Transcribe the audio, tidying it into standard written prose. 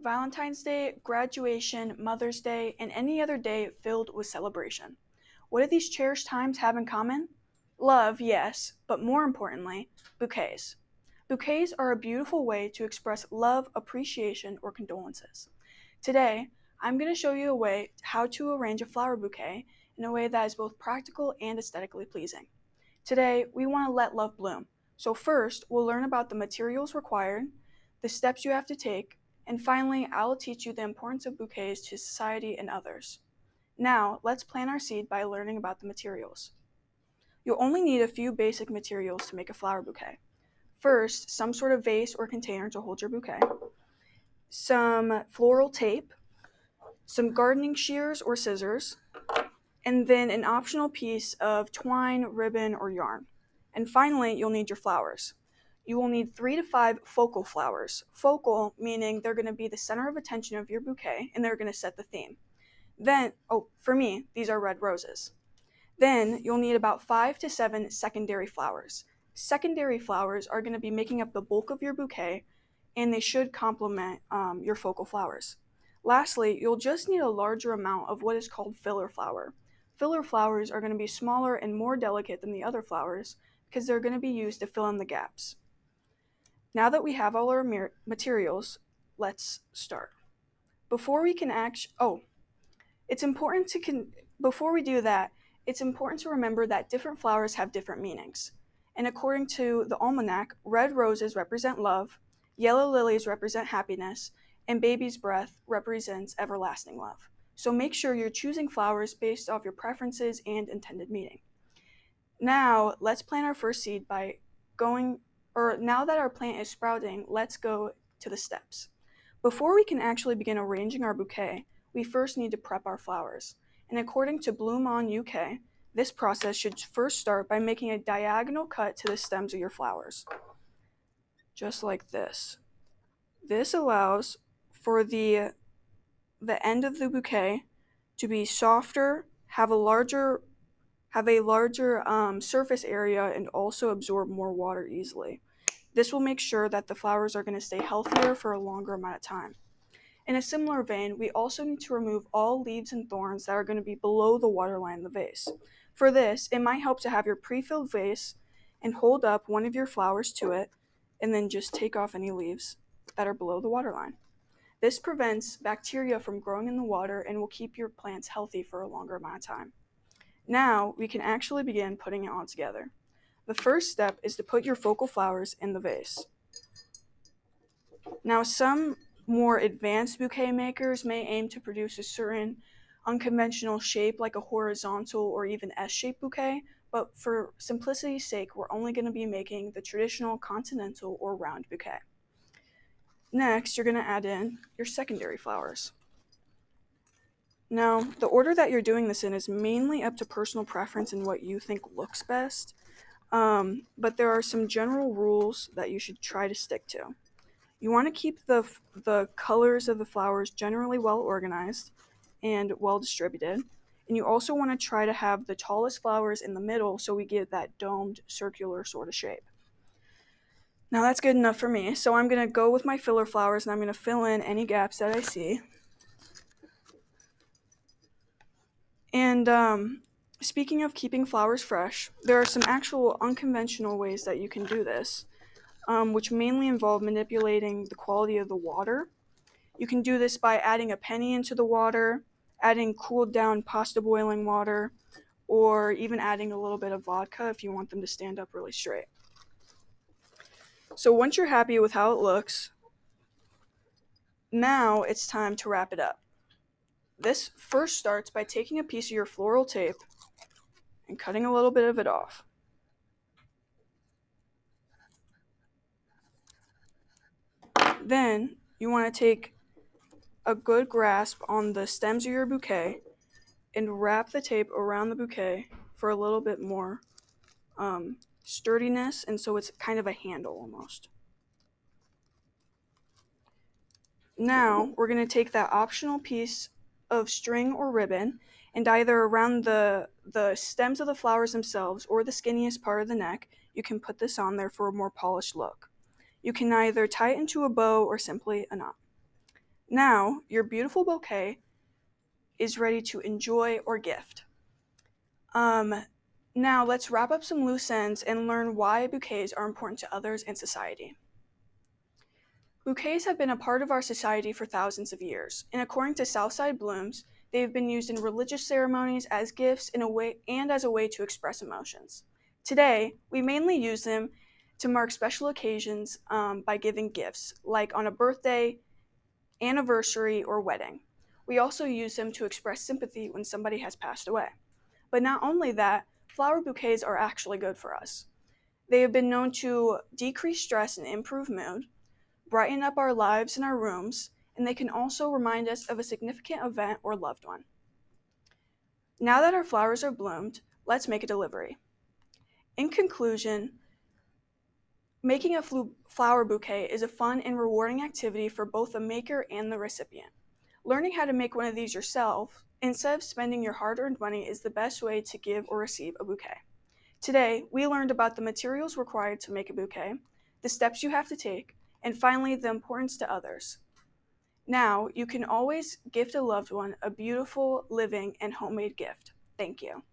Valentine's Day, graduation, Mother's Day, and any other day filled with celebration. What do these cherished times have in common? Love, yes, but more importantly, bouquets. Bouquets are a beautiful way to express love, appreciation, or condolences. Today, I'm going to show you a way how to arrange a flower bouquet in a way that is both practical and aesthetically pleasing. Today, we want to let love bloom. So first, we'll learn about the materials required, the steps you have to take, and finally, I'll teach you the importance of bouquets to society and others. Now, let's plant our seed by learning about the materials. You'll only need a few basic materials to make a flower bouquet. First, some sort of vase or container to hold your bouquet, some floral tape, some gardening shears or scissors, and then an optional piece of twine, ribbon, or yarn. And finally, you'll need your flowers. You will need 3 to 5 focal flowers. Focal meaning they're going to be the center of attention of your bouquet and they're going to set the theme. Then, for me, these are red roses. Then you'll need about 5 to 7 secondary flowers. Secondary flowers are going to be making up the bulk of your bouquet and they should complement your focal flowers. Lastly, you'll just need a larger amount of what is called filler flower. Filler flowers are going to be smaller and more delicate than the other flowers because they're going to be used to fill in the gaps. Now that we have all our materials, let's start. Before we do that, it's important to remember that different flowers have different meanings. And according to the almanac, red roses represent love, yellow lilies represent happiness, and baby's breath represents everlasting love. So make sure you're choosing flowers based off your preferences and intended meaning. Now, let's plant our first seed now that our plant is sprouting, let's go to the steps. Before we can actually begin arranging our bouquet, we first need to prep our flowers. And according to Bloom On UK, this process should first start by making a diagonal cut to the stems of your flowers. Just like this. This allows for the end of the bouquet to be softer, have a larger surface area, and also absorb more water easily. This will make sure that the flowers are going to stay healthier for a longer amount of time. In a similar vein, we also need to remove all leaves and thorns that are going to be below the waterline of the vase. For this, it might help to have your pre-filled vase and hold up one of your flowers to it, and then just take off any leaves that are below the waterline. This prevents bacteria from growing in the water and will keep your plants healthy for a longer amount of time. Now, we can actually begin putting it all together. The first step is to put your focal flowers in the vase. Now, some more advanced bouquet makers may aim to produce a certain unconventional shape like a horizontal or even S-shaped bouquet, but for simplicity's sake, we're only going to be making the traditional continental or round bouquet. Next, you're going to add in your secondary flowers. Now, the order that you're doing this in is mainly up to personal preference and what you think looks best, but there are some general rules that you should try to stick to. You want to keep the colors of the flowers generally well organized and well distributed, and you also want to try to have the tallest flowers in the middle so we get that domed circular sort of shape. Now that's good enough for me, so I'm going to go with my filler flowers and I'm going to fill in any gaps that I see. And speaking of keeping flowers fresh, there are some actual unconventional ways that you can do this, which mainly involve manipulating the quality of the water. You can do this by adding a penny into the water, adding cooled down pasta boiling water, or even adding a little bit of vodka if you want them to stand up really straight. So once you're happy with how it looks, now it's time to wrap it up. This first starts by taking a piece of your floral tape and cutting a little bit of it off. Then you want to take a good grasp on the stems of your bouquet and wrap the tape around the bouquet for a little bit more sturdiness, and so it's kind of a handle almost. Now we're going to take that optional piece of string or ribbon and either around the stems of the flowers themselves or the skinniest part of the neck, you can put this on there for a more polished look. You can either tie it into a bow or simply a knot. Now, your beautiful bouquet is ready to enjoy or gift. Um, Now, let's wrap up some loose ends and learn why bouquets are important to others and society. Bouquets have been a part of our society for thousands of years, and according to Southside Blooms, they have been used in religious ceremonies as gifts in a way and as a way to express emotions. Today, we mainly use them to mark special occasions by giving gifts, like on a birthday, anniversary, or wedding. We also use them to express sympathy when somebody has passed away. But not only that, flower bouquets are actually good for us. They have been known to decrease stress and improve mood, brighten up our lives and our rooms, and they can also remind us of a significant event or loved one. Now that our flowers are bloomed, let's make a delivery. In conclusion, making a flower bouquet is a fun and rewarding activity for both the maker and the recipient. Learning how to make one of these yourself, instead of spending your hard-earned money, is the best way to give or receive a bouquet. Today, we learned about the materials required to make a bouquet, the steps you have to take, and finally, the importance to others. Now, you can always gift a loved one a beautiful, living, and homemade gift. Thank you.